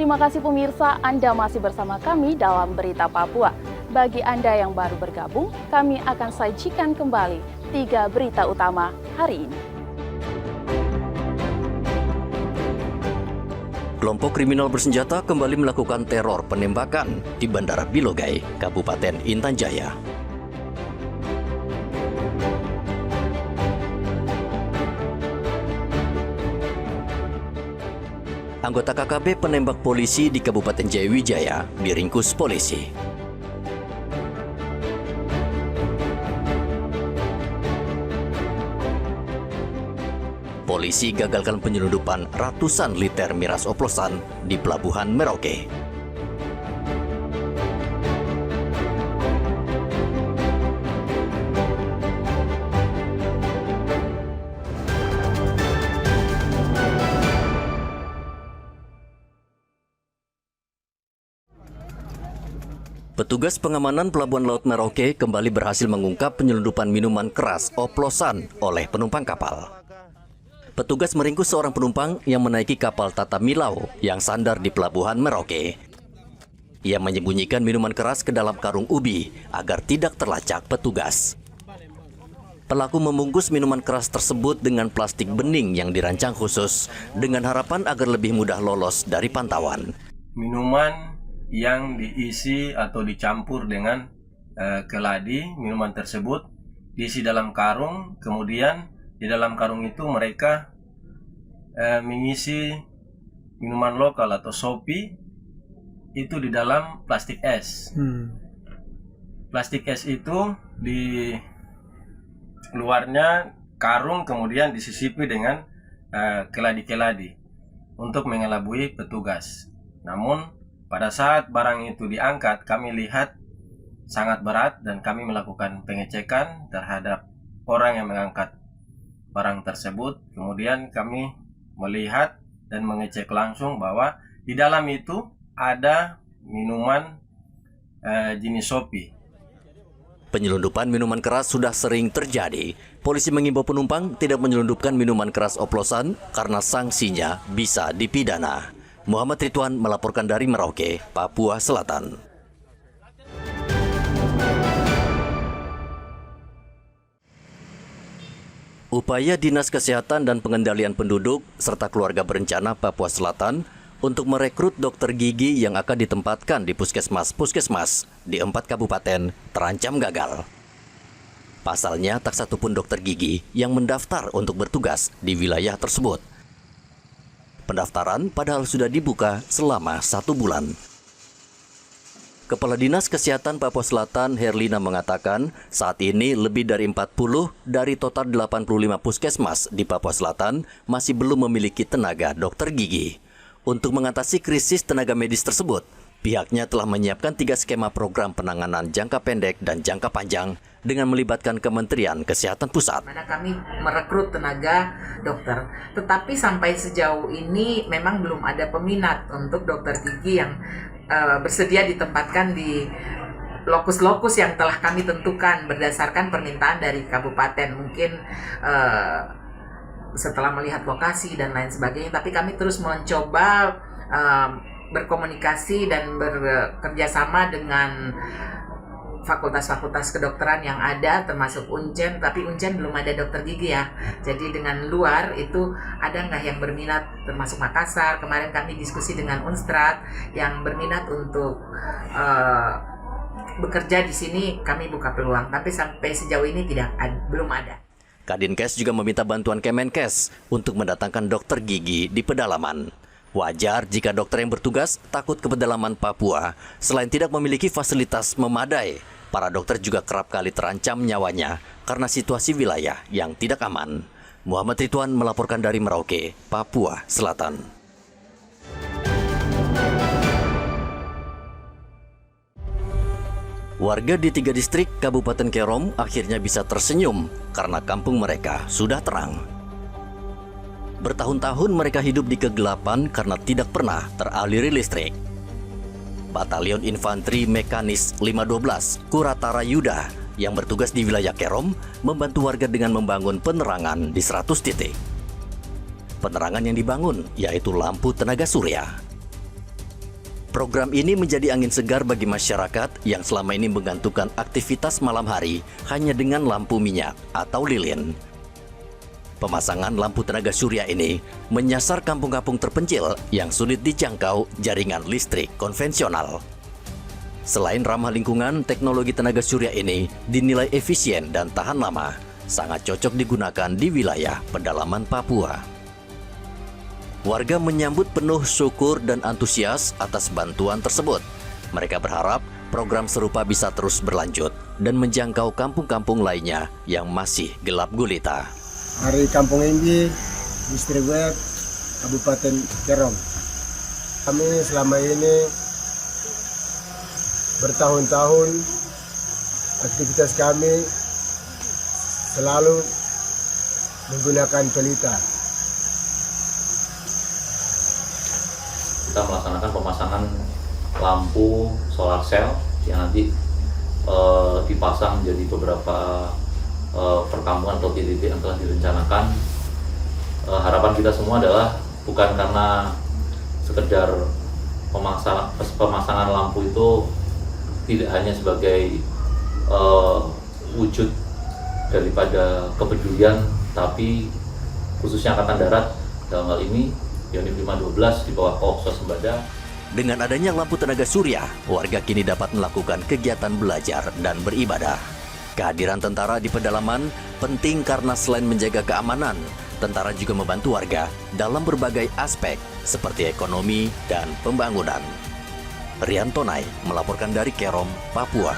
Terima kasih pemirsa, Anda masih bersama kami dalam Berita Papua. Bagi Anda yang baru bergabung, kami akan sajikan kembali 3 berita utama hari ini. Kelompok kriminal bersenjata kembali melakukan teror penembakan di Bandara Bilogai, Kabupaten Intan Jaya. Anggota KKB penembak polisi di Kabupaten Jayawijaya diringkus polisi. Polisi gagalkan penyelundupan ratusan liter miras oplosan di Pelabuhan Merauke. Petugas pengamanan Pelabuhan Laut Merauke kembali berhasil mengungkap penyelundupan minuman keras oplosan oleh penumpang kapal. Petugas meringkus seorang penumpang yang menaiki kapal Tata Milau yang sandar di Pelabuhan Merauke. Ia menyembunyikan minuman keras ke dalam karung ubi agar tidak terlacak petugas. Pelaku membungkus minuman keras tersebut dengan plastik bening yang dirancang khusus dengan harapan agar lebih mudah lolos dari pantauan. Minuman yang diisi atau dicampur dengan keladi, minuman tersebut diisi dalam karung, kemudian di dalam karung itu mereka mengisi minuman lokal atau sopi itu di dalam plastik es. Plastik es itu di luarnya karung, kemudian disisipi dengan keladi-keladi untuk mengelabui petugas. Namun pada saat barang itu diangkat, kami lihat sangat berat dan kami melakukan pengecekan terhadap orang yang mengangkat barang tersebut. Kemudian kami melihat dan mengecek langsung bahwa di dalam itu ada minuman jenis sopi. Penyelundupan minuman keras sudah sering terjadi. Polisi mengimbau penumpang tidak menyelundupkan minuman keras oplosan karena sanksinya bisa dipidana. Muhammad Ridwan melaporkan dari Merauke, Papua Selatan. Upaya Dinas Kesehatan dan Pengendalian Penduduk serta keluarga berencana Papua Selatan untuk merekrut dokter gigi yang akan ditempatkan di puskesmas-puskesmas di 4 kabupaten terancam gagal. Pasalnya, tak satu pun dokter gigi yang mendaftar untuk bertugas di wilayah tersebut. Pendaftaran padahal sudah dibuka selama 1 bulan. Kepala Dinas Kesehatan Papua Selatan Herlina mengatakan saat ini lebih dari 40 dari total 85 puskesmas di Papua Selatan masih belum memiliki tenaga dokter gigi. Untuk mengatasi krisis tenaga medis tersebut, pihaknya telah menyiapkan 3 skema program penanganan jangka pendek dan jangka panjang dengan melibatkan Kementerian Kesehatan Pusat. Mana kami merekrut tenaga dokter, tetapi sampai sejauh ini memang belum ada peminat untuk dokter gigi yang bersedia ditempatkan di lokus-lokus yang telah kami tentukan berdasarkan permintaan dari kabupaten. Mungkin setelah melihat lokasi dan lain sebagainya, tapi kami terus mencoba berkomunikasi dan bekerja sama dengan fakultas-fakultas kedokteran yang ada, termasuk Uncen, tapi Uncen belum ada dokter gigi ya. Jadi dengan luar itu ada nggak yang berminat, termasuk Makassar. Kemarin kami diskusi dengan Unstrat yang berminat untuk bekerja di sini, kami buka peluang. Tapi sampai sejauh ini belum ada. Kadinkes juga meminta bantuan Kemenkes untuk mendatangkan dokter gigi di pedalaman. Wajar jika dokter yang bertugas takut ke pedalaman Papua. Selain tidak memiliki fasilitas memadai, para dokter juga kerap kali terancam nyawanya karena situasi wilayah yang tidak aman. Muhammad Ridwan melaporkan dari Merauke, Papua Selatan. Warga di 3 distrik Kabupaten Kerom akhirnya bisa tersenyum karena kampung mereka sudah terang. Bertahun-tahun mereka hidup di kegelapan karena tidak pernah teraliri listrik. Batalion Infanteri Mekanis 512 Kuratara Yuda yang bertugas di wilayah Kerom membantu warga dengan membangun penerangan di 100 titik. Penerangan yang dibangun yaitu lampu tenaga surya. Program ini menjadi angin segar bagi masyarakat yang selama ini menggantungkan aktivitas malam hari hanya dengan lampu minyak atau lilin. Pemasangan lampu tenaga surya ini menyasar kampung-kampung terpencil yang sulit dijangkau jaringan listrik konvensional. Selain ramah lingkungan, teknologi tenaga surya ini dinilai efisien dan tahan lama, sangat cocok digunakan di wilayah pedalaman Papua. Warga menyambut penuh syukur dan antusias atas bantuan tersebut. Mereka berharap program serupa bisa terus berlanjut dan menjangkau kampung-kampung lainnya yang masih gelap gulita. Hari Kampung Inggi, Distrik Web, Kabupaten Kerom. Kami selama ini bertahun-tahun aktivitas kami selalu menggunakan pelita. Kita melaksanakan pemasangan lampu solar cell yang nanti dipasang menjadi beberapa perkampungan atau titik-titik yang telah direncanakan. Harapan kita semua adalah bukan karena sekedar pemasangan lampu itu tidak hanya sebagai wujud daripada kepedulian, tapi khususnya Angkatan Darat dalam hal ini Yonif 512 di bawah Korps Swasembada. Dengan adanya lampu tenaga surya, warga kini dapat melakukan kegiatan belajar dan beribadah. Kehadiran tentara di pedalaman penting karena selain menjaga keamanan, tentara juga membantu warga dalam berbagai aspek seperti ekonomi dan pembangunan. Rian Tonai melaporkan dari Kerom, Papua.